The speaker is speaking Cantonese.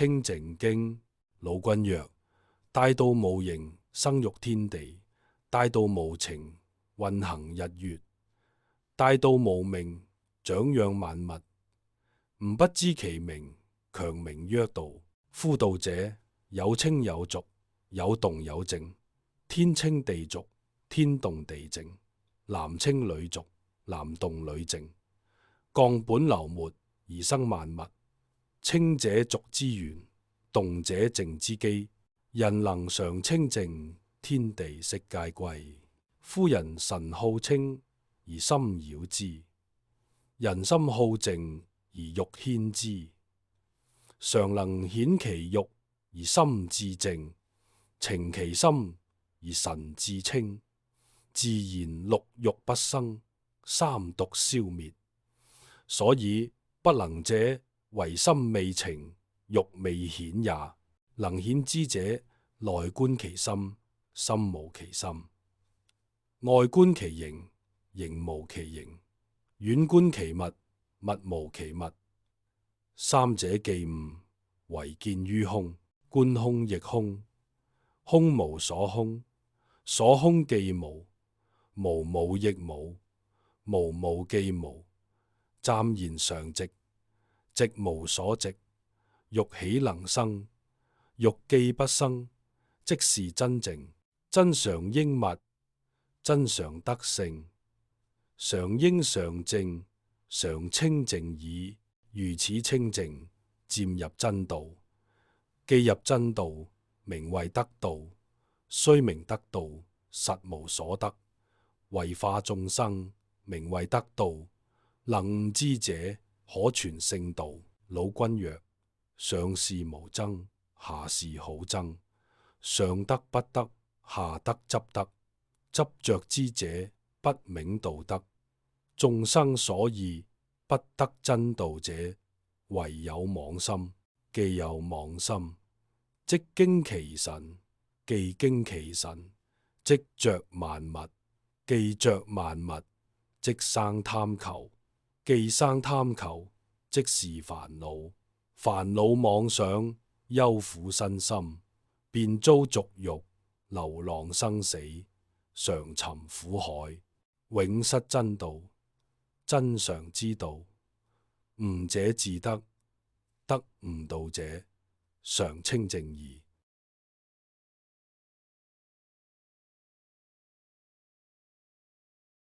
清淨經》。老君曰：大道無形，生育天地；大道無情，運行日月；大道無名，長養萬物。吾不知其名，強名曰道。夫道者，有清有濁，有動有靜。天清地濁，天動地靜；男清女濁，男動女靜。降本流末，而生萬物。清者濁之源，動者靜之基。人能常清淨，天地悉皆歸。夫人神好清，而心擾之；人心好靜，而欲牽之。常能顯其欲，而心自靜；情其心，而神自清。自然六欲不生，三毒消滅。所以不能者，為心未晴，欲未顯也。能顯之者，內觀其心，心無其心；外觀其形，形無其形；遠觀其物，物無其物。三者既悟，唯見於空。觀空亦空，空無所空，所空既無，無無亦無，無無既無。湛然常寂，寂無所寂。欲豈能生？欲既不生，即是真淨。真常應物，真常得性。常應常靜，常清淨矣。如此清淨，漸入真道。既入真道，名為得道。雖名得道，實無所得。為化眾生，名為得道。能悟之者，可傳聖道。老君曰：上士無爭，下士好爭。上德不德，下德執德。執着之者，不明道德。眾生所以不得真道者，唯有妄心。既有妄心，即驚其神；既驚其神，即着萬物；既着萬物，即生貪求；既生貪求，即是煩惱。煩惱妄想，憂苦身心，便遭逐欲，流浪生死，常沉苦海，永失真道。真常之道，悟者自得，得悟道者，常清淨矣。